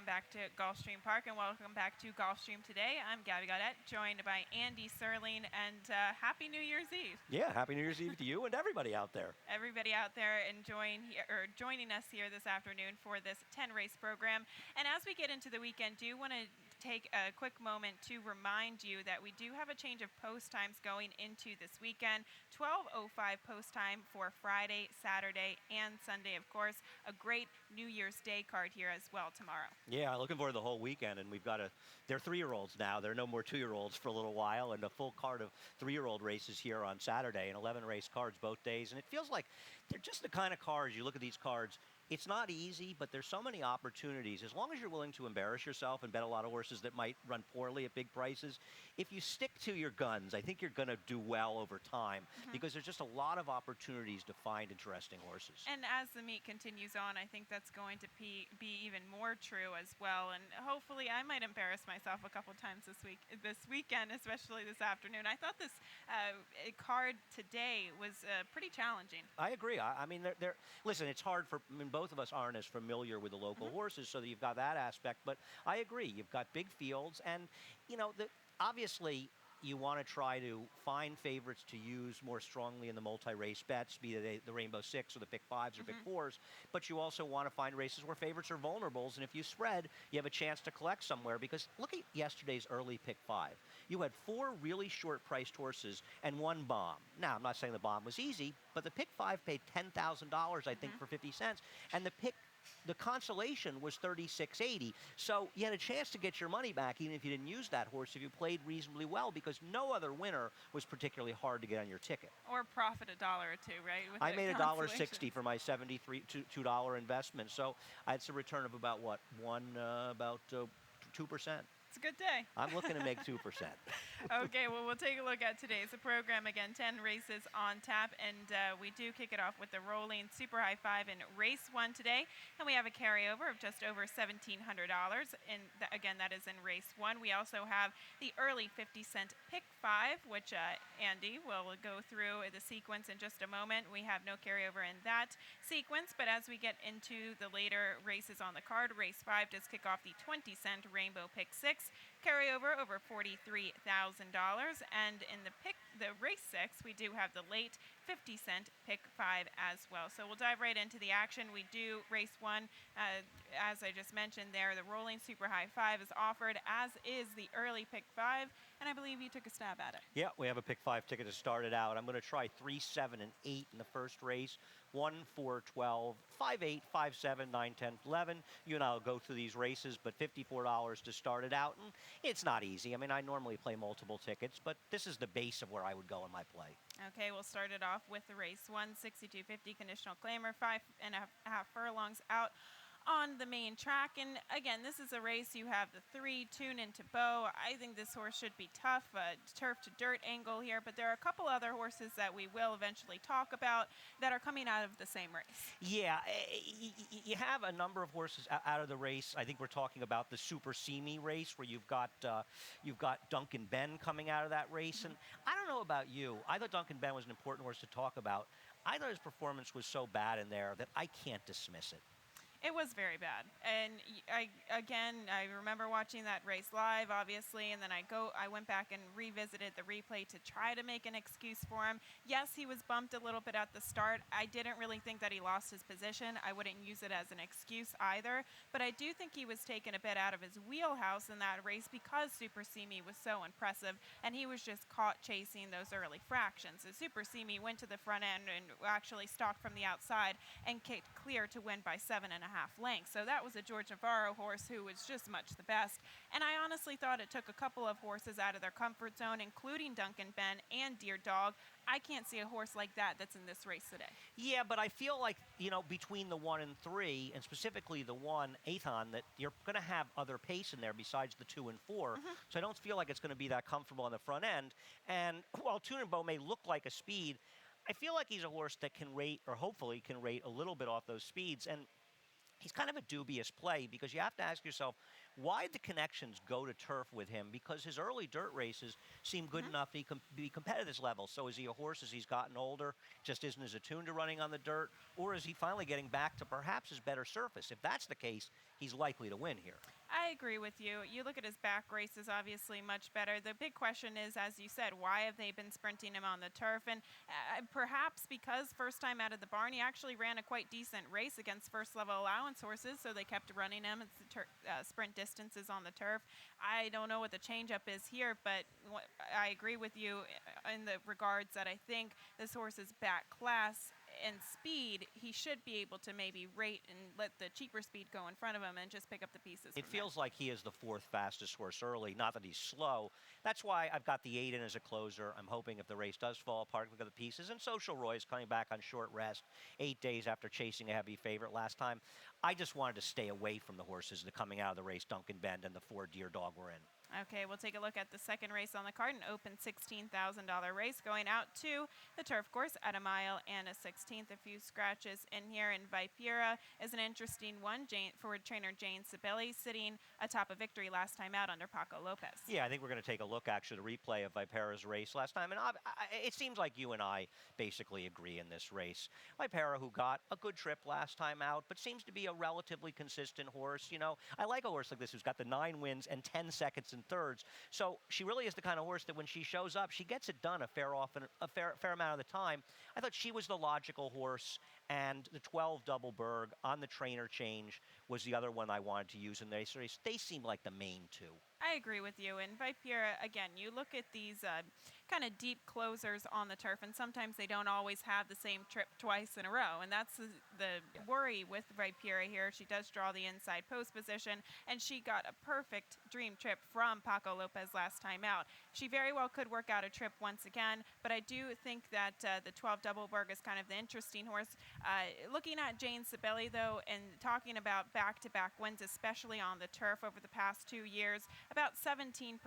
welcome back to Gulfstream Park, and welcome back to Gulfstream Today. I'm Gabby Gaudette, joined by Andy Serling, and Happy New Year's Eve. Yeah, Happy New Year's Eve to you and everybody out there. Everybody out there joining us here this afternoon for this 10-race program. And as we get into the weekend, do want to take a quick moment to remind you that we do have a change of post times going into this weekend. 12:05 post time for Friday, Saturday, and Sunday, of course. A great New Year's Day card here as well tomorrow. Yeah, looking forward to the whole weekend, and they're 3-year-olds now. There are no more 2-year-olds for a little while, and a full card of 3-year-old races here on Saturday, and 11 race cards both days. And it feels like they're just the kind of cars, you look at these cards, it's not easy, but there's so many opportunities. As long as you're willing to embarrass yourself and bet a lot of horses that might run poorly at big prices, if you stick to your guns, I think you're going to do well over time because there's just a lot of opportunities to find interesting horses. And as the meet continues on, I think that's going to be even more true as well. And hopefully I might embarrass myself a couple times this weekend, especially this afternoon. I thought this card today was pretty challenging. I agree. I mean, listen, it's hard both of us aren't as familiar with the local horses, so that you've got that aspect. But I agree. You've got big fields, and obviously you want to try to find favorites to use more strongly in the multi-race bets, be they the Rainbow Six or the Pick Fives or Pick Fours. But you also want to find races where favorites are vulnerables, and if you spread, you have a chance to collect somewhere. Because look at yesterday's early Pick Five. You had 4 really short-priced horses and 1 bomb. Now, I'm not saying the bomb was easy, but the Pick Five paid $10,000, I think, for 50 cents, and the consolation was $36.80. So you had a chance to get your money back even if you didn't use that horse if you played reasonably well, because no other winner was particularly hard to get on your ticket. Or profit $1 or $2, right? I made $1.60 for my $72 investment. So it's a return of about what? About 2%. It's a good day. I'm looking to make 2%. Okay, well, we'll take a look at today's program. Again, 10 races on tap, and we do kick it off with the rolling Super High Five in race 1 today. And we have a carryover of just over $1,700. And again, that is in race 1. We also have the early 50-cent Pick 5, which Andy will go through the sequence in just a moment. We have no carryover in that sequence, but as we get into the later races on the card, race 5 does kick off the 20-cent Rainbow Pick 6. Carryover over $43,000, and in the race 6, we do have the late 50-cent Pick 5 as well. So we'll dive right into the action. We do race 1, as I just mentioned there, the rolling Super High 5 is offered, as is the early Pick 5, and I believe you took a stab at it. Yeah, we have a Pick 5 ticket to start it out. I'm going to try 3, 7, and 8 in the first race. 1, 4, 12, 5, 8, 5, 7, 9, 10, 11. You and I will go through these races, but $54 to start it out. And it's not easy. I mean, I normally play multiple tickets, but this is the base of where I would go in my play. Okay, we'll start it off with the race 1, 62.50 conditional claimer, 5.5 furlongs out on the main track. And again, this is a race you have the 3 tune into Bow. I think this horse should be tough, turf to dirt angle here, but there are a couple other horses that we will eventually talk about that are coming out of the same race. Yeah, you have a number of horses out of the race. I think we're talking about the Super Semi race where you've got Duncan Ben coming out of that race. And I don't know about you. I thought Duncan Ben was an important horse to talk about. I thought his performance was so bad in there that I can't dismiss it. It was very bad. And I remember watching that race live, obviously, and then I went back and revisited the replay to try to make an excuse for him. Yes, he was bumped a little bit at the start. I didn't really think that he lost his position. I wouldn't use it as an excuse either. But I do think he was taken a bit out of his wheelhouse in that race because Super Semi was so impressive, and he was just caught chasing those early fractions. So Super Semi went to the front end and actually stalked from the outside and kicked clear to win by 7.5 lengths. So that was a George Navarro horse who was just much the best. And I honestly thought it took a couple of horses out of their comfort zone, including Duncan Ben and Deer Dog. I can't see a horse like that that's in this race today. Yeah, but I feel like, between the 1 and 3, and specifically the 1, Athon, that you're going to have other pace in there besides the 2 and 4. So I don't feel like it's going to be that comfortable on the front end. And while Tune and Bow may look like a speed, I feel like he's a horse that can rate, or hopefully can rate a little bit off those speeds. And he's kind of a dubious play because you have to ask yourself, why did the connections go to turf with him? Because his early dirt races seem good enough to be competitive at this level. So is he a horse as he's gotten older, just isn't as attuned to running on the dirt? Or is he finally getting back to perhaps his better surface? If that's the case, he's likely to win here. I agree with you. You look at his back races, obviously much better. The big question is, as you said, why have they been sprinting him on the turf? And perhaps because first time out of the barn, he actually ran a quite decent race against first level allowance horses, so they kept running him at the sprint distances on the turf. I don't know what the changeup is here, but I agree with you in the regards that I think this horse's back class and speed, he should be able to maybe rate and let the cheaper speed go in front of him and just pick up the pieces. It feels like he is the fourth fastest horse early, not that he's slow. That's why I've got the 8 in as a closer. I'm hoping if the race does fall apart, look at the pieces. And Social Roy is coming back on short rest 8 days after chasing a heavy favorite last time. I just wanted to stay away from the horses that are coming out of the race, Duncan Bend and the 4 Deer Dog were in. Okay, we'll take a look at the second race on the card, an open $16,000 race going out to the turf course at a mile and a 16th. A few scratches in here, and Vipera is an interesting one. Forward trainer Jane Sibeli sitting atop a victory last time out under Paco Lopez. Yeah, I think we're going to take a look, actually, the replay of Vipera's race last time. And it seems like you and I basically agree in this race. Vipera, who got a good trip last time out, but seems to be a relatively consistent horse. You know, I like a horse like this who's got the 9 wins and 10 seconds and thirds. So she really is the kind of horse that when she shows up, she gets it done a fair amount of the time. I thought she was the logical horse, and the 12 Double Berg on the trainer change was the other one I wanted to use in this race. They seem like the main two. I agree with you. And Vipera, again, you look at these kind of deep closers on the turf, and sometimes they don't always have the same trip twice in a row. And that's the worry with Vipera here. She does draw the inside post position, and she got a perfect dream trip from Paco Lopez last time out. She very well could work out a trip once again, but I do think that the 12 Double Berg is kind of the interesting horse. Looking at Jane Sibeli, though, and talking about back-to-back wins, especially on the turf over the past 2 years, about 17%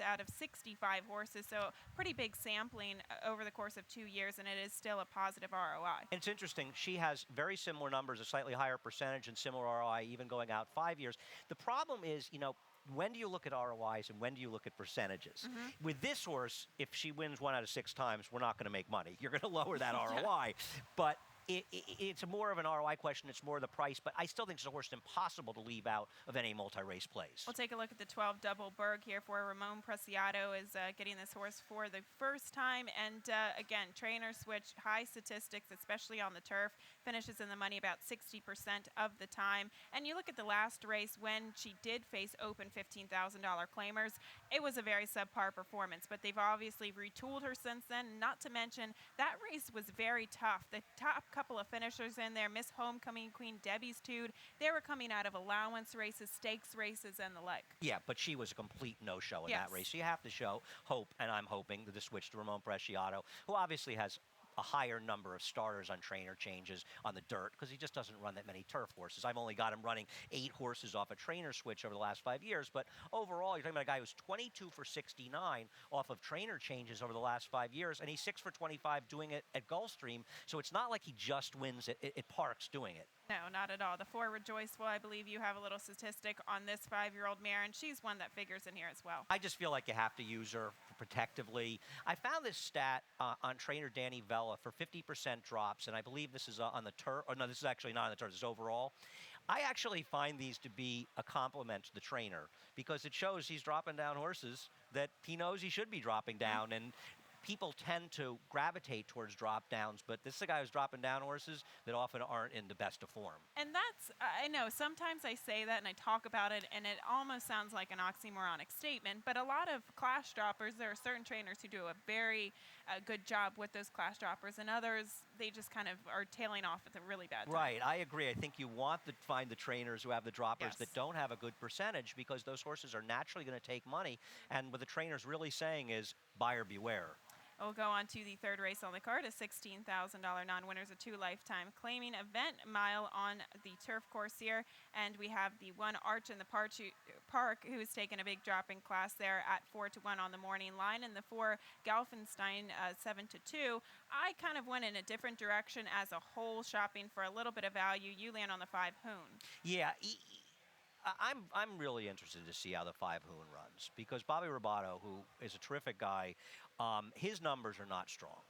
out of 65 horses, so pretty big sampling over the course of 2 years, and it is still a positive ROI. And it's interesting, she has very similar numbers, a slightly higher percentage and similar ROI even going out 5 years. The problem is, you know, when do you look at ROIs and when do you look at percentages? With this horse, if she wins 1 out of 6 times, we're not going to make money. You're going to lower that ROI. But it's more of an ROI question. It's more the price, but I still think it's a horse impossible to leave out of any multi-race plays. We'll take a look at the 12 Double Berg here for Ramon Preciado is getting this horse for the first time. And again, trainer switch, high statistics, especially on the turf, finishes in the money about 60% of the time. And you look at the last race when she did face open $15,000 claimers, it was a very subpar performance, but they've obviously retooled her since then. Not to mention, that race was very tough. The top couple of finishers in there, Miss Homecoming Queen, Debbie's Tude, they were coming out of allowance races, stakes races, and the like. Yeah, but she was a complete no-show in that race. So you have to show hope, and I'm hoping that the switch to Ramon Preciado, who obviously has a higher number of starters on trainer changes on the dirt because he just doesn't run that many turf horses. I've only got him running 8 horses off a trainer switch over the last 5 years, but overall, you're talking about a guy who's 22 for 69 off of trainer changes over the last 5 years, and he's 6 for 25 doing it at Gulfstream, so it's not like he just wins at Parks doing it. No, not at all. The 4 Rejoiceful, I believe you have a little statistic on this 5-year-old mare, and she's one that figures in here as well. I just feel like you have to use her protectively. I found this stat on trainer Danny Vella for 50% drops, and I believe this is on the turf. Or no, this is actually not on the turf. This is overall. I actually find these to be a compliment to the trainer because it shows he's dropping down horses that he knows he should be dropping down, and people tend to gravitate towards drop downs, but this is a guy who's dropping down horses that often aren't in the best of form. And that's, I know, sometimes I say that and I talk about it, and it almost sounds like an oxymoronic statement, but a lot of class droppers, there are certain trainers who do a very good job with those class droppers, and others, they just kind of are tailing off at a really bad time. Right, I agree. I think you want to find the trainers who have the droppers that don't have a good percentage because those horses are naturally going to take money, and what the trainer's really saying is buyer beware. We'll go on to the third race on the card, a $16,000 non-winners, a 2 lifetime claiming event mile on the turf course here. And we have the 1 Arch in the Park, who's taken a big drop in class there at 4-1 on the morning line, and the 4 Galfenstein 7-2. I kind of went in a different direction as a whole, shopping for a little bit of value. You land on the 5 Hoon. Yeah, I'm really interested to see how the 5 Hoon runs, because Bobby Robato, who is a terrific guy, his numbers are not strong.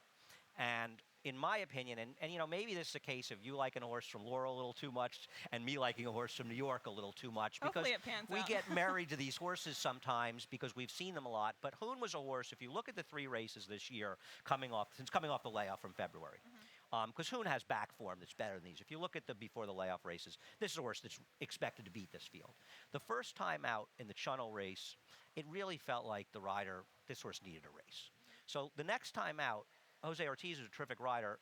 And in my opinion, and maybe this is a case of you liking a horse from Laurel a little too much and me liking a horse from New York a little too much, because Hopefully it pans we out. get married to these horses sometimes because we've seen them a lot. But Hoon was a horse, if you look at the 3 races this year, coming off the layoff from February. Because Hoon has back form that's better than these. If you look at the before the layoff races, this is a horse that's expected to beat this field. The first time out in the Chunnel race, it really felt like this horse needed a race. So the next time out, Jose Ortiz is a terrific rider,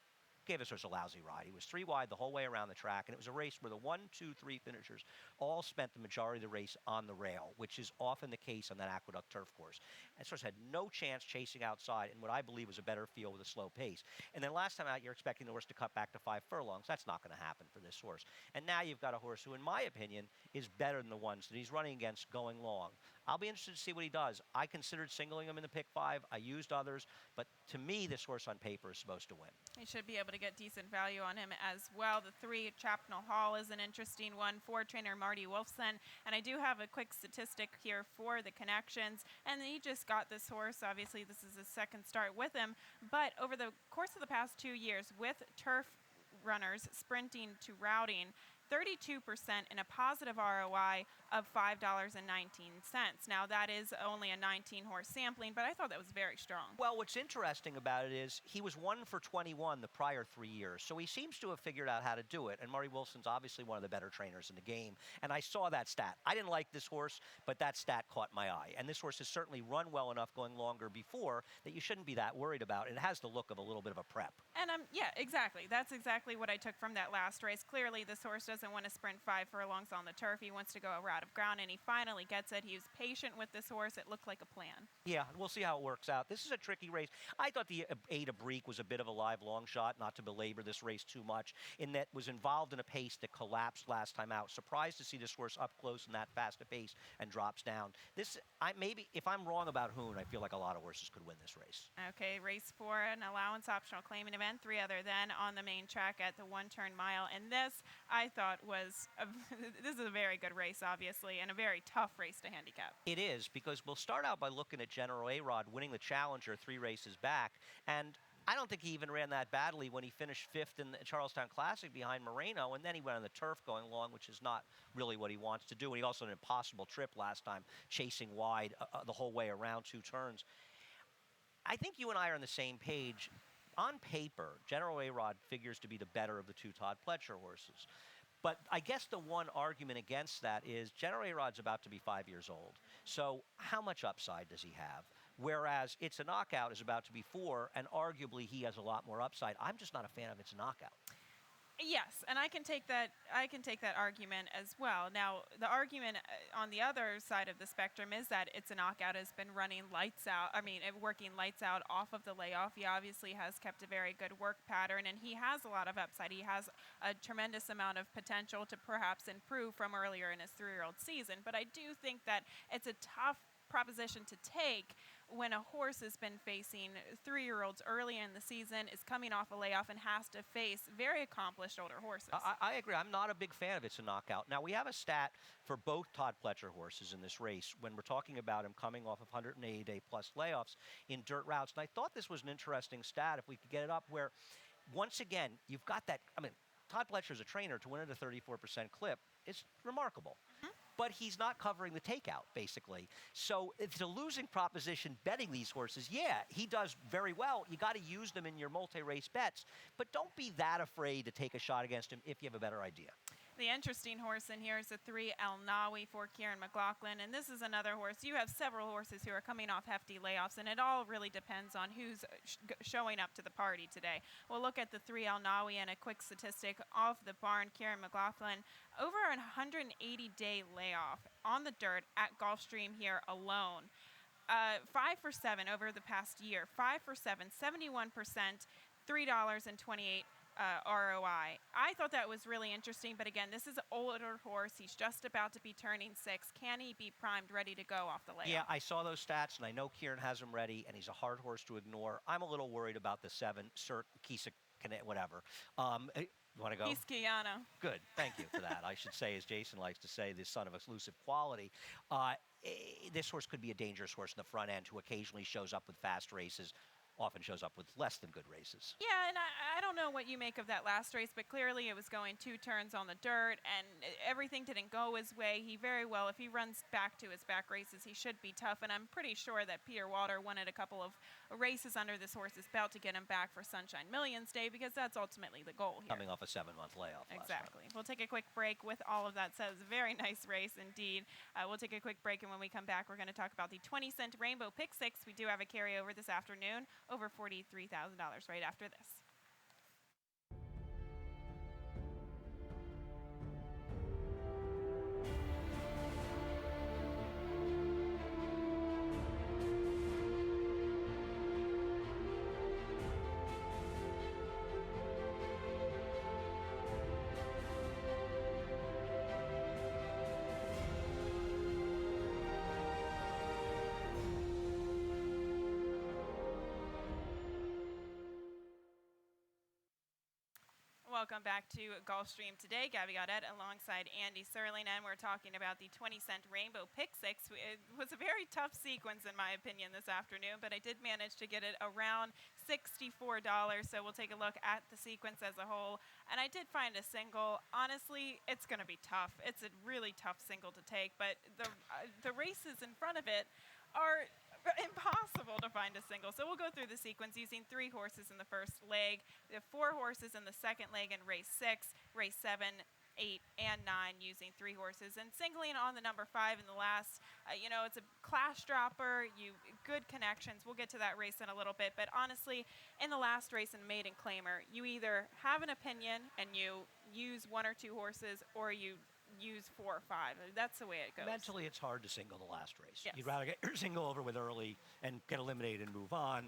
gave us a lousy ride. He was 3 wide the whole way around the track, and it was a race where the 1, 2, 3 finishers all spent the majority of the race on the rail, which is often the case on that Aqueduct turf course. And Source had no chance chasing outside in what I believe was a better field with a slow pace. And then last time out, you're expecting the horse to cut back to 5 furlongs. That's not going to happen for this horse. And now you've got a horse who, in my opinion, is better than the ones that he's running against going long. I'll be interested to see what he does. I considered singling him in the pick 5. I used others, but to me, this horse on paper is supposed to win. You should be able to get decent value on him as well. The 3 Chapnell Hall is an interesting one for trainer Marty Wolfson, and I do have a quick statistic here for the connections. And he just got this horse. Obviously, this is his second start with him, but over the course of the past 2 years, with turf runners sprinting to routing, 32% in a positive ROI of $5.19. Now, that is only a 19-horse sampling, but I thought that was very strong. Well, what's interesting about it is he was 1 for 21 the prior 3 years, so he seems to have figured out how to do it, and Marty Wilson's obviously one of the better trainers in the game, and I saw that stat. I didn't like this horse, but that stat caught my eye, and this horse has certainly run well enough going longer before that you shouldn't be that worried about. It has the look of a little bit of a prep. And yeah, exactly. That's exactly what I took from that last race. Clearly, this horse doesn't want to sprint 5 furlongs on the turf. He wants to go a route of ground, and he finally gets it. He was patient with this horse. It looked like a plan. Yeah, we'll see how it works out. This is a tricky race. I thought the Ada Breek was a bit of a live long shot, not to belabor this race too much, in that was involved in a pace that collapsed last time out. Surprised to see this horse up close in that fast a pace and drops down. Maybe if I'm wrong about Hoon, I feel like a lot of horses could win this race. Okay, race 4, an allowance optional claiming event, 3 other than on the main track at the 1-turn mile. And this, I thought, this is a very good race, obviously, and a very tough race to handicap. It is, because we'll start out by looking at General A-Rod winning the Challenger 3 races back, and I don't think he even ran that badly when he finished 5th in the Charlestown Classic behind Moreno, and then he went on the turf going long, which is not really what he wants to do. And he also had an impossible trip last time, chasing wide the whole way around 2 turns. I think you and I are on the same page. On paper, General A-Rod figures to be the better of the 2 Todd Pletcher horses. But I guess the one argument against that is General A-Rod's about to be 5 years old. So how much upside does he have? Whereas It's a Knockout is about to be 4, and arguably he has a lot more upside. I'm just not a fan of It's a Knockout. Yes, and I can take that argument as well. Now, the argument on the other side of the spectrum is that It's a Knockout has been running lights out. Working lights out off of the layoff. He obviously has kept a very good work pattern, and he has a lot of upside. He has a tremendous amount of potential to perhaps improve from earlier in his 3-year-old season. But I do think that it's a tough proposition to take when a horse has been facing 3-year-olds early in the season, is coming off a layoff, and has to face very accomplished older horses. I agree. I'm not a big fan of It's a Knockout. Now, we have a stat for both Todd Pletcher horses in this race when we're talking about him coming off of 180-day plus layoffs in dirt routes. And I thought this was an interesting stat, if we could get it up, where, once again, you've got that. Todd Pletcher is a trainer to win at a 34% clip. It's remarkable. But he's not covering the takeout, basically. So it's a losing proposition betting these horses. Yeah, he does very well. You got to use them in your multi-race bets, but don't be that afraid to take a shot against him if you have a better idea. The interesting horse in here is the 3 El Nawi for Kieran McLaughlin, and this is another horse. You have several horses who are coming off hefty layoffs, and it all really depends on who's showing up to the party today. We'll look at the 3 El Nawi and a quick statistic off the barn. Kieran McLaughlin, over a 180-day layoff on the dirt at Gulfstream here alone. 5 for 7 over the past year. 5 for 7, 71%, $3.28 ROI. I thought that was really interesting, but again, this is an older horse. He's just about to be turning 6. Can he be primed, ready to go off the layoff? Yeah, I saw those stats, and I know Kieran has him ready, and he's a hard horse to ignore. I'm a little worried about the 7, Kisa, whatever. You want to go? Kiskiano. Good. Thank you for that. I should say, as Jason likes to say, the son of elusive quality. This horse could be a dangerous horse in the front end who occasionally shows up with fast races, often shows up with less than good races. Yeah, and I don't know what you make of that last race, but clearly it was going 2 turns on the dirt, and everything didn't go his way. He very well, if he runs back to his back races, he should be tough, and I'm pretty sure that Peter Walter wanted a couple of races under this horse's belt to get him back for Sunshine Millions Day, because that's ultimately the goal here. Coming off a 7-month layoff. Exactly. We'll take a quick break with all of that said. It was a very nice race indeed. We'll take a quick break, and when we come back, we're going to talk about the 20-cent Rainbow Pick 6. We do have a carryover this afternoon, over $43,000 right after this. Welcome back to Gulfstream today. Gabby Gaudette alongside Andy Serling, and we're talking about the 20-cent Rainbow Pick 6. It was a very tough sequence, in my opinion, this afternoon, but I did manage to get it around $64. So we'll take a look at the sequence as a whole. And I did find a single. Honestly, it's going to be tough. It's a really tough single to take, but the races in front of it are impossible to find a single. So we'll go through the sequence using 3 horses in the first leg. We have 4 horses in the second leg in race 6, race 7, 8, and 9 using 3 horses, and singling on the number 5 in the last. It's a class dropper. Good connections. We'll get to that race in a little bit, but honestly, in the last race in Maiden Claimer, you either have an opinion and you use 1 or 2 horses, or you use 4 or 5. That's the way it goes. Mentally, it's hard to single the last race. Yes. You'd rather get your single over with early and get eliminated and move on,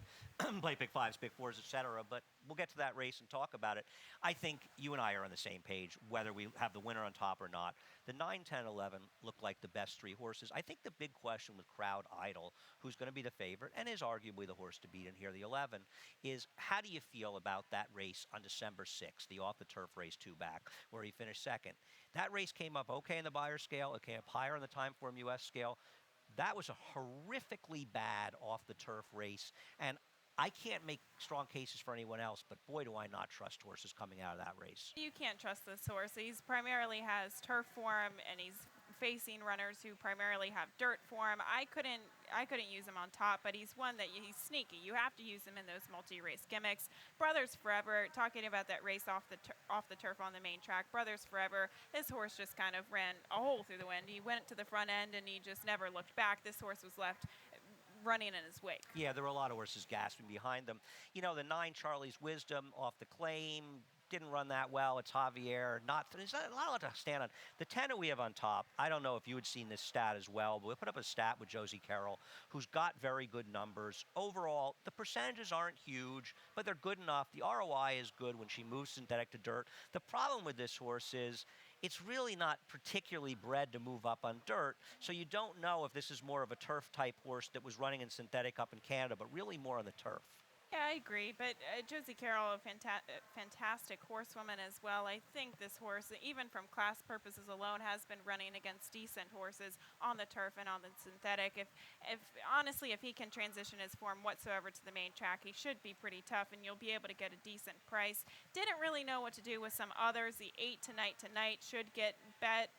play pick 5s, pick 4s, etc. But we'll get to that race and talk about it. I think you and I are on the same page, whether we have the winner on top or not. The 9, 10, 11 look like the best 3 horses. I think the big question with Crowd Idol, who's going to be the favorite and is arguably the horse to beat in here, the 11, is how do you feel about that race on December 6th, the off-the-turf race 2 back, where he finished second? That race came up okay in the Buyer scale. It came up higher in the Timeform US scale. That was a horrifically bad off-the-turf race, and I can't make strong cases for anyone else, but boy, do I not trust horses coming out of that race. You can't trust this horse. He's primarily has turf form, and he's facing runners who primarily have dirt form. I couldn't use him on top, but he's one that he's sneaky. You have to use him in those multi-race gimmicks. Brothers Forever, talking about that race off the turf on the main track. Brothers Forever, this horse just kind of ran a hole through the wind. He went to the front end and he just never looked back. This horse was left running in his wake. Yeah, there were a lot of horses gasping behind them. The 9, Charlie's Wisdom, off the claim, didn't run that well. It's Javier. There's not a lot to stand on. The 10 that we have on top, I don't know if you had seen this stat as well, but we put up a stat with Josie Carroll, who's got very good numbers. Overall, the percentages aren't huge, but they're good enough. The ROI is good when she moves synthetic to dirt. The problem with this horse is it's really not particularly bred to move up on dirt, so you don't know if this is more of a turf-type horse that was running in synthetic up in Canada, but really more on the turf. Yeah, I agree, but Josie Carroll, a fantastic horsewoman as well. I think this horse, even from class purposes alone, has been running against decent horses on the turf and on the synthetic. If honestly, if he can transition his form whatsoever to the main track, he should be pretty tough, and you'll be able to get a decent price. Didn't really know what to do with some others. The 8 Tonight should get bet,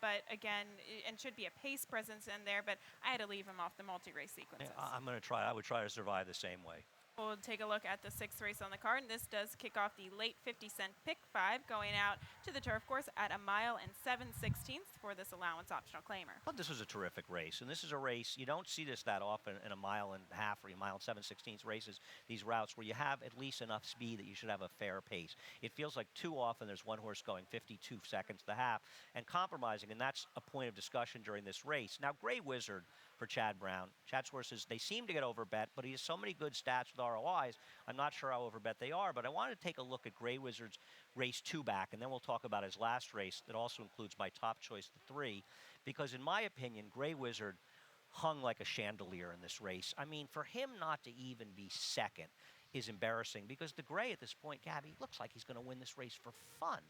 but again, and should be a pace presence in there, but I had to leave him off the multi-race sequences. Yeah, I'm going to try. I would try to survive the same way. We'll take a look at the sixth race on the card, and this does kick off the late 50-cent pick 5, going out to the turf course at 1 mile and 7/16 for this allowance optional claimer. But this was a terrific race, and this is a race, you don't see this that often in 1.5 miles or 1 mile and 7/16 races, these routes where you have at least enough speed that you should have a fair pace. It feels like too often there's one horse going 52 seconds to half and compromising, and that's a point of discussion during this race. Now, Gray Wizard for Chad Brown. Chad's horses, they seem to get overbet, but he has so many good stats with ROIs, I'm not sure how overbet they are, but I wanted to take a look at Gray Wizard's race 2 back, and then we'll talk about his last race that also includes my top choice, the 3, because in my opinion, Gray Wizard hung like a chandelier in this race. I mean, for him not to even be second is embarrassing, because the Gray at this point, Gabby, looks like he's going to win this race for fun.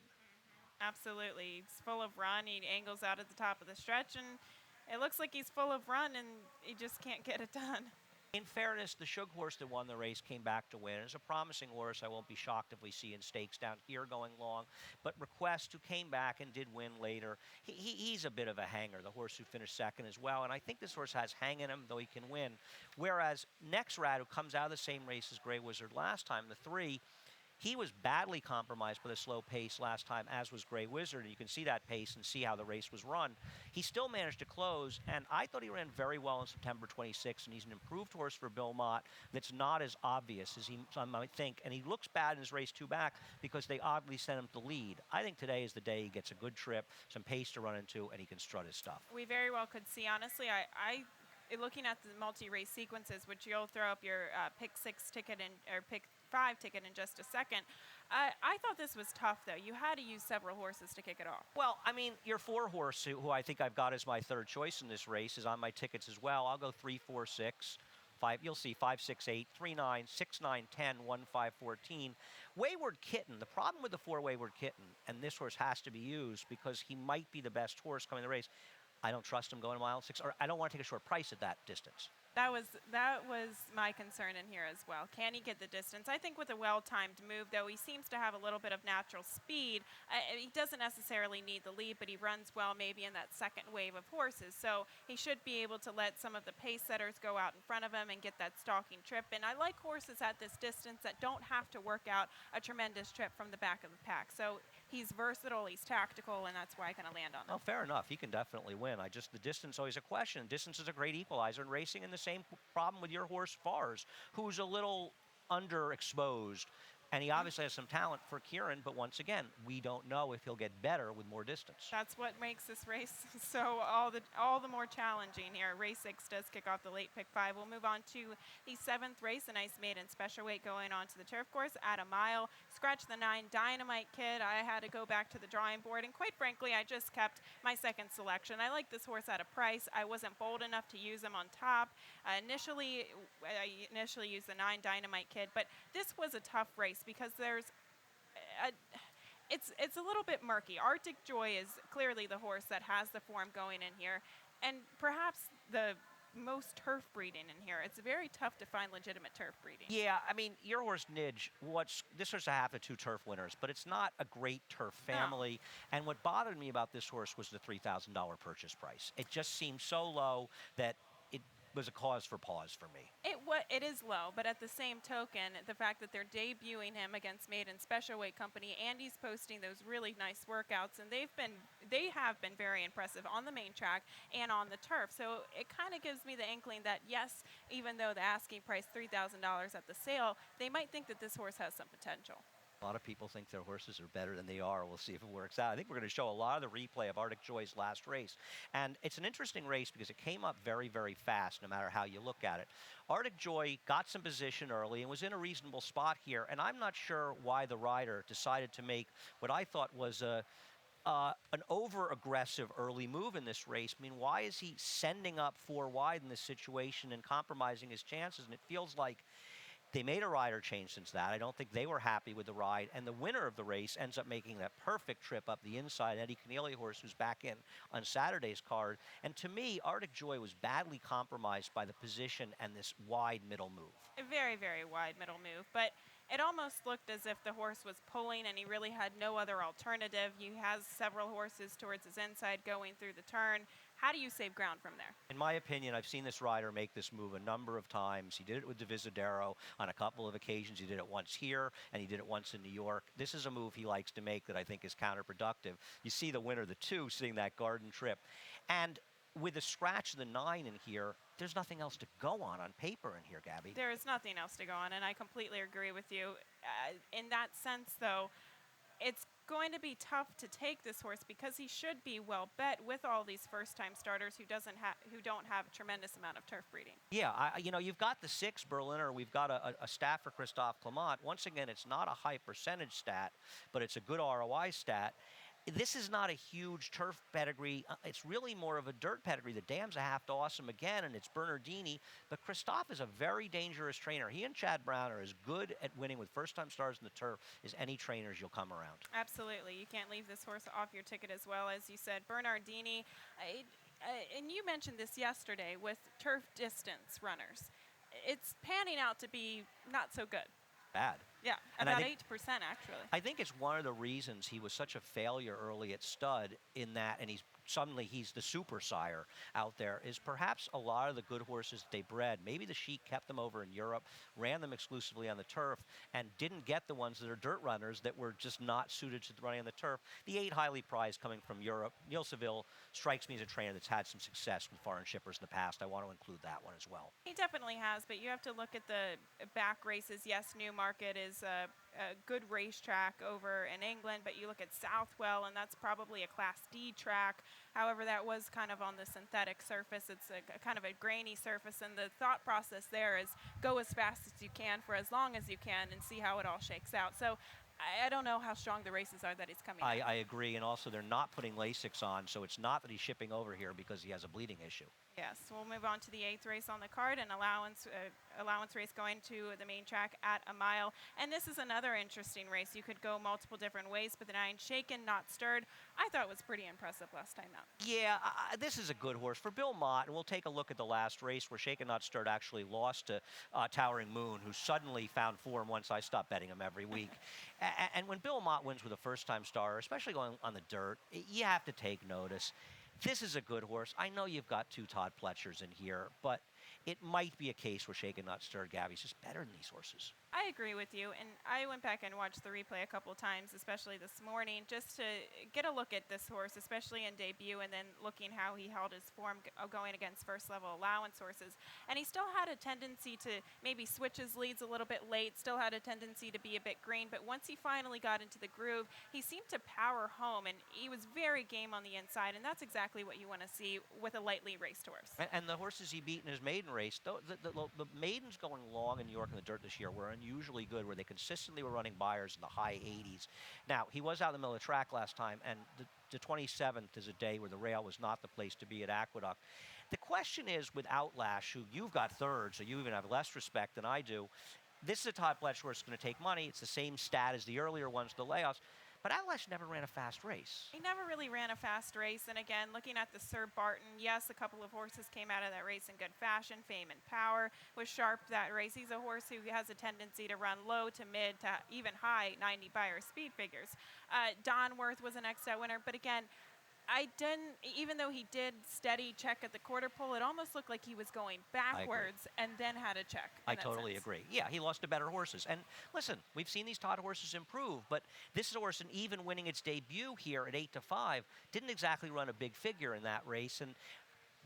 Absolutely. He's full of run. He angles out at the top of the stretch, and it looks like he's full of run, and he just can't get it done. In fairness, the Shug horse that won the race came back to win. It's a promising horse. I won't be shocked if we see in stakes down here going long. But Request, who came back and did win later, he's a bit of a hanger, the horse who finished second as well. And I think this horse has hang in him, though he can win. Whereas Next Rat, who comes out of the same race as Gray Wizard last time, the 3, he was badly compromised by the slow pace last time, as was Gray Wizard. And you can see that pace and see how the race was run. He still managed to close, and I thought he ran very well on September 26th, and he's an improved horse for Bill Mott that's not as obvious as some might think. And he looks bad in his race 2 back because they oddly sent him to lead. I think today is the day he gets a good trip, some pace to run into, and he can strut his stuff. We very well could see, honestly, I looking at the multi-race sequences, which you'll throw up your pick 6 ticket or pick 5 ticket in just a second. I thought this was tough, though. You had to use several horses to kick it off. Well, I mean, your 4 horse, who I think I've got as my 3rd choice in this race, is on my tickets as well. I'll go 3, 4, 6, 5. You'll see 5, 6, 8, 3, 9, 6, 9, 10, 1, 5, 14. Wayward Kitten. The problem with the 4 Wayward Kitten, and this horse has to be used because he might be the best horse coming in the race. I don't trust him going a mile 6, or I don't want to take a short price at that distance. That was my concern in here as well. Can he get the distance? I think with a well-timed move, though, he seems to have a little bit of natural speed. He doesn't necessarily need the lead, but he runs well maybe in that second wave of horses. So he should be able to let some of the pace setters go out in front of him and get that stalking trip. And I like horses at this distance that don't have to work out a tremendous trip from the back of the pack. So he's versatile, he's tactical, and that's why I kind of land on him. Oh, fair enough. He can definitely win. The distance always a question. Distance is a great equalizer in racing, and the same problem with your horse Fars, who's a little underexposed. And he obviously has some talent for Kieran, but once again, we don't know if he'll get better with more distance. That's what makes this race so all the more challenging here. Race 6 does kick off the late pick 5. We'll move on to the 7th race, a nice maiden special weight going on to the turf course at 1 mile. Scratch the 9 Dynamite Kid. I had to go back to the drawing board, and quite frankly, I just kept my second selection. I like this horse at a price. I wasn't bold enough to use him on top. I initially used the 9 Dynamite Kid, but this was a tough race because it's a little bit murky. Arctic Joy is clearly the horse that has the form going in here, and perhaps the most turf breeding in here. It's very tough to find legitimate turf breeding. Yeah, I mean, your horse Nidge, this horse half the 2 turf winners, but it's not a great turf family. No. And what bothered me about this horse was the $3,000 purchase price. It just seemed so low that it was a cause for pause for me. It is low, but at the same token, the fact that they're debuting him against Maiden Special Weight Company, and he's posting those really nice workouts, and they have been very impressive on the main track and on the turf. So it kind of gives me the inkling that yes, even though the asking price $3,000 at the sale, they might think that this horse has some potential. A lot of people think their horses are better than they are. We'll see if it works out. I think we're going to show a lot of the replay of Arctic Joy's last race. And it's an interesting race because it came up very, very fast, no matter how you look at it. Arctic Joy got some position early and was in a reasonable spot here. And I'm not sure why the rider decided to make what I thought was an over-aggressive early move in this race. I mean, why is he sending up 4 wide in this situation and compromising his chances? And it feels like they made a rider change since that. I don't think they were happy with the ride. And the winner of the race ends up making that perfect trip up the inside. Eddie Keneally horse, who's back in on Saturday's card. And to me, Arctic Joy was badly compromised by the position and this wide middle move. A very, very wide middle move. But it almost looked as if the horse was pulling and he really had no other alternative. He has several horses towards his inside going through the turn. How do you save ground from there? In my opinion, I've seen this rider make this move a number of times. He did it with Divisadero on a couple of occasions. He did it once here, and he did it once in New York. This is a move he likes to make that I think is counterproductive. You see the winner, the 2, sitting that garden trip. And with the scratch of the 9 in here, there's nothing else to go on paper in here, Gabby. There is nothing else to go on, and I completely agree with you. In that sense, though, it's going to be tough to take this horse because he should be well bet with all these first-time starters who don't have a tremendous amount of turf breeding. Yeah, you've got the 6 Berliner. We've got a stat for Christophe Clement. Once again, it's not a high percentage stat, but it's a good ROI stat. This is not a huge turf pedigree. It's really more of a dirt pedigree. The dam's a half to awesome again, and it's Bernardini. But Christophe is a very dangerous trainer. He and Chad Brown are as good at winning with first-time stars in the turf as any trainers you'll come around. Absolutely. You can't leave this horse off your ticket as well. As you said, Bernardini, and you mentioned this yesterday with turf distance runners. It's panning out to be not so good. Bad. Yeah, And about 8% actually. I think it's one of the reasons he was such a failure early at stud in that, and he's the super sire out there, is perhaps a lot of the good horses they bred, maybe the Sheik kept them over in Europe, ran them exclusively on the turf, and didn't get the ones that are dirt runners that were just not suited to running on the turf. The 8 highly prized coming from Europe, Neil Seville strikes me as a trainer that's had some success with foreign shippers in the past. I want to include that one as well. He definitely has, but you have to look at the back races. Yes, Newmarket is a good racetrack over in England, but you look at Southwell, and that's probably a Class D track. However, that was kind of on the synthetic surface. It's a kind of a grainy surface, and the thought process there is go as fast as you can for as long as you can and see how it all shakes out. So I don't know how strong the races are that he's coming out. I agree, and also they're not putting Lasix on, so it's not that he's shipping over here because he has a bleeding issue. Yes, we'll move on to the 8th race on the card, an allowance race going to the main track at a mile. And this is another interesting race. You could go multiple different ways, but the 9 Shaken, Not Stirred, I thought was pretty impressive last time out. Yeah, this is a good horse. For Bill Mott, and we'll take a look at the last race where Shaken Not Stirred actually lost to Towering Moon, who suddenly found form once I stopped betting him every week. And when Bill Mott wins with a first-time star, especially going on the dirt, you have to take notice. This is a good horse. I know you've got 2 Todd Pletchers in here, but it might be a case where Shaken Not Stirred, Gabby's just better than these horses. I agree with you, and I went back and watched the replay a couple of times, especially this morning, just to get a look at this horse, especially in debut, and then looking how he held his form going against first-level allowance horses. And he still had a tendency to maybe switch his leads a little bit late, still had a tendency to be a bit green, but once he finally got into the groove, he seemed to power home, and he was very game on the inside, and that's exactly what you want to see with a lightly raced horse. And the horses he beat in his maiden race, the maidens going long in New York in the dirt this year were unusually good, where they consistently were running buyers in the high 80s. Now, he was out in the middle of the track last time, and the 27th is a day where the rail was not the place to be at Aqueduct. The question is, with Outlash, who you've got third, so you even have less respect than I do, this is a Todd Pletcher horse that's going to take money. It's the same stat as the earlier ones, the layoffs. But Outlash never ran a fast race. He never really ran a fast race. And again, looking at the Sir Barton, yes, a couple of horses came out of that race in good fashion. Fame and Power was sharp that race. He's a horse who has a tendency to run low to mid to even high 90 buyer speed figures. Donworth was an XL winner. But again, even though he did steady check at the quarter pole, it almost looked like he was going backwards and then had a check. I totally agree. Yeah, he lost to better horses. And listen, we've seen these Todd horses improve, but this horse, and even winning its debut here at 8-5, didn't exactly run a big figure in that race. And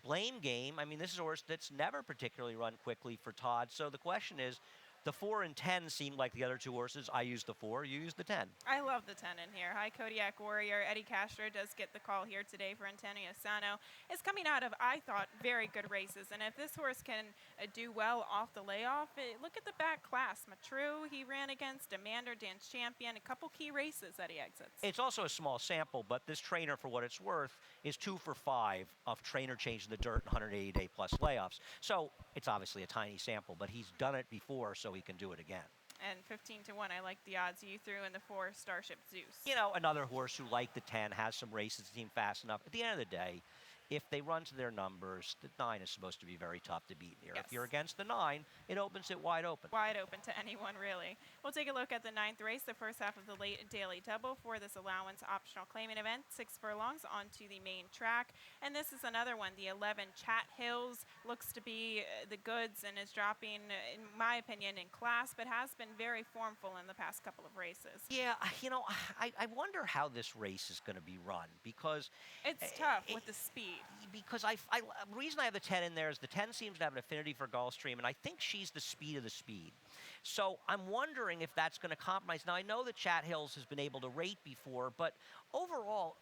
Blame Game, I mean, this is a horse that's never particularly run quickly for Todd. So the question is, the 4 and 10 seemed like the other 2 horses. I used the 4, you used the 10. I love the 10 in here. High Kodiak Warrior. Eddie Castro does get the call here today for Antonio Sano. It's coming out of, I thought, very good races. And if this horse can do well off the layoff, look at the back class. Matru, he ran against Demander, Dance Champion, a couple key races that he exits. It's also a small sample, but this trainer, for what it's worth, is 2 for 5 of trainer change in the dirt and 180-day plus layoffs. So it's obviously a tiny sample, but he's done it before, so he can do it again. And 15-1, I like the odds you threw in the 4 Starship Zeus. You know, another horse who, like the 10, has some races that seem fast enough. At the end of the day, if they run to their numbers, the 9 is supposed to be very tough to beat here. Yes. If you're against the 9, it opens it wide open. Wide open to anyone, really. We'll take a look at the 9th race, the first half of the late daily double for this allowance optional claiming event. 6 furlongs onto the main track. And this is another one, the 11 Chat Hills. Looks to be the goods and is dropping, in my opinion, in class, but has been very formful in the past couple of races. Yeah, I wonder how this race is going to be run because It's tough with the speed. Because the reason I have the 10 in there is the 10 seems to have an affinity for Gulfstream, and I think she's the speed of the speed. So I'm wondering if that's going to compromise. Now, I know that Chat Hills has been able to rate before, but overall,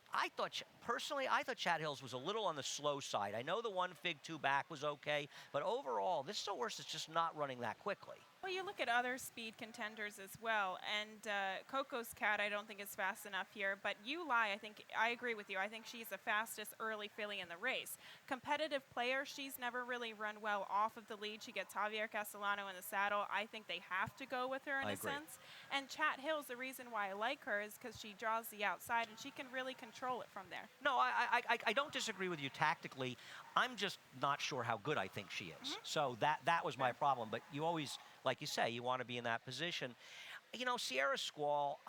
personally, I thought Chat Hills was a little on the slow side. I know the 1 Fig 2 back was okay, but overall, this horse is just not running that quickly. Well, you look at other speed contenders as well, and Coco's Cat I don't think is fast enough here, but You Lie, I agree with you. I think she's the fastest early filly in the race. Competitive player, she's never really run well off of the lead. She gets Javier Castellano in the saddle. I think they have to go with her in I a agree. sense. And Chat Hills, the reason why I like her is because she draws the outside and she can really control it from there. No, I don't disagree with you tactically. I'm just not sure how good I think she is. So that was my problem. But you always, like you say, you want to be in that position. Sierra Squall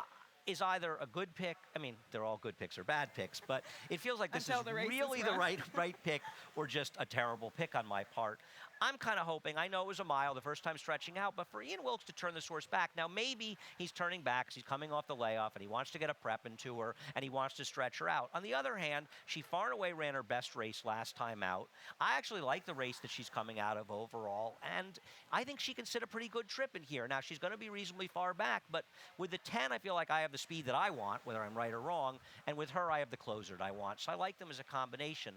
is either a good pick. I mean, they're all good picks or bad picks, but it feels like this is really the right pick or just a terrible pick on my part. I'm kind of hoping, I know it was a mile, the first time stretching out, but for Ian Wilkes to turn this horse back, now maybe he's turning back because he's coming off the layoff and he wants to get a prep into her and he wants to stretch her out. On the other hand, she far and away ran her best race last time out. I actually like the race that she's coming out of overall, and I think she can sit a pretty good trip in here. Now, she's going to be reasonably far back, but with the 10, I feel like I have the speed that I want, whether I'm right or wrong, and with her, I have the closer that I want. So I like them as a combination.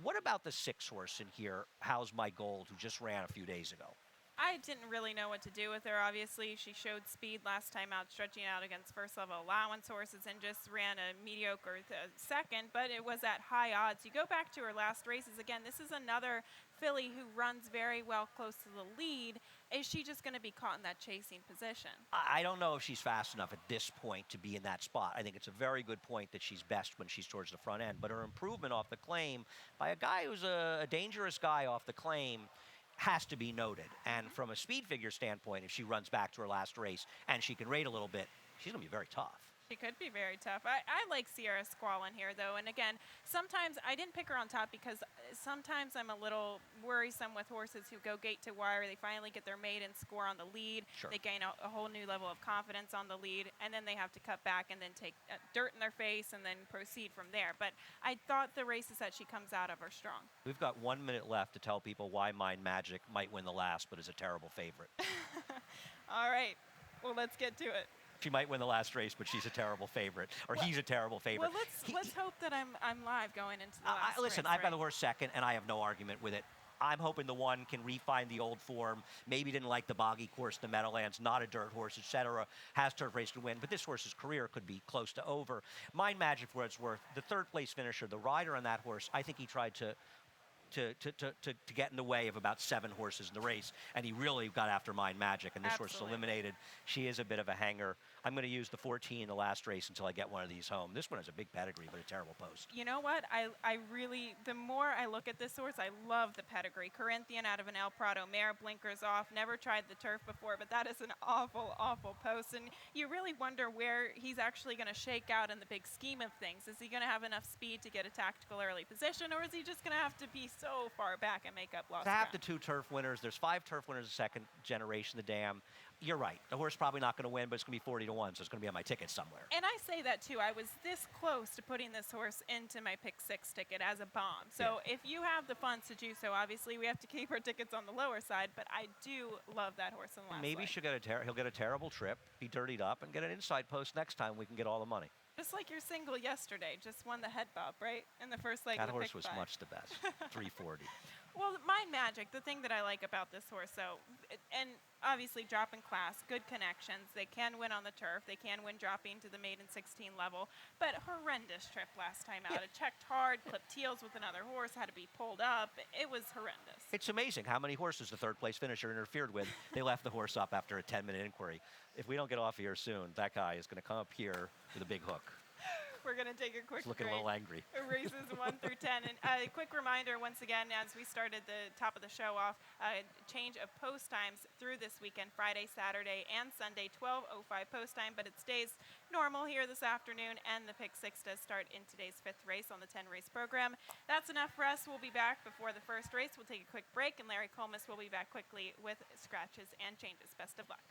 What about the 6 horse in here, How's My Gold, who just ran a few days ago? I didn't really know what to do with her. Obviously, she showed speed last time out, stretching out against first-level allowance horses and just ran a mediocre second, but it was at high odds. You go back to her last races. Again, this is another filly who runs very well close to the lead. Is she just going to be caught in that chasing position? I don't know if she's fast enough at this point to be in that spot. I think it's a very good point that she's best when she's towards the front end, but her improvement off the claim by a guy who's a dangerous guy off the claim has to be noted. And from a speed figure standpoint, if she runs back to her last race and she can rate a little bit, she's going to be very tough. She could be very tough. I like Sierra Squall in here, though. And again, sometimes I didn't pick her on top because sometimes I'm a little worrisome with horses who go gate to wire. They finally get their maiden score on the lead. Sure. They gain a whole new level of confidence on the lead, and then they have to cut back and then take dirt in their face and then proceed from there. But I thought the races that she comes out of are strong. We've got 1 minute left to tell people why Mind Magic might win the last, but is a terrible favorite. All right. Well, let's get to it. She might win the last race, but she's a terrible favorite, or he's a terrible favorite. Well, let's hope that I'm live going into the last listen, race, I've got right? the horse second, and I have no argument with it. I'm hoping the 1 can refine the old form. Maybe didn't like the boggy course, the Meadowlands, not a dirt horse, etc. Has turf race to win, but this horse's career could be close to over. Mind Magic, for what it's worth, the 3rd place finisher, the rider on that horse, I think he tried to get in the way of about 7 horses in the race, and he really got after Mind Magic, and this horse is eliminated. She is a bit of a hanger. I'm going to use the 14 in the last race until I get one of these home. This one has a big pedigree, but a terrible post. You know what? I really, the more I look at this horse, I love the pedigree. Corinthian out of an El Prado mare, blinkers off, never tried the turf before, but that is an awful, awful post. And you really wonder where he's actually going to shake out in the big scheme of things. Is he going to have enough speed to get a tactical early position, or is he just going to have to be so far back and make up lost To have ground? the 2 turf winners, there's 5 turf winners the second generation, the dam. You're right. The horse probably not going to win, but it's going to be 40 to 1, so it's going to be on my ticket somewhere. And I say that too. I was this close to putting this horse into my pick 6 ticket as a bomb. So if you have the funds to do so, obviously we have to keep our tickets on the lower side, but I do love that horse in the last Maybe leg. he'll get a terrible trip, be dirtied up, and get an inside post next time. We can get all the money. Just like your single yesterday, just won the head bob, right? In the first leg That of the horse pick was five. much the best. 340. Well, Mind Magic, the thing that I like about this horse, and obviously dropping class, good connections. They can win on the turf. They can win dropping to the maiden 16 level. But horrendous trip last time out. It checked hard, clipped heels with another horse, had to be pulled up. It was horrendous. It's amazing how many horses the 3rd place finisher interfered with. They left the horse up after a 10-minute inquiry. If we don't get off here soon, that guy is going to come up here with a big hook. We're going to take a quick He's looking a break. little angry. Races 1 through 10. And a quick reminder, once again, as we started the top of the show off, a change of post times through this weekend, Friday, Saturday, and Sunday, 12:05 post time, but it stays normal here this afternoon, and the Pick 6 does start in today's 5th race on the 10-race program. That's enough for us. We'll be back before the first race. We'll take a quick break, and Larry Colmus will be back quickly with scratches and changes. Best of luck.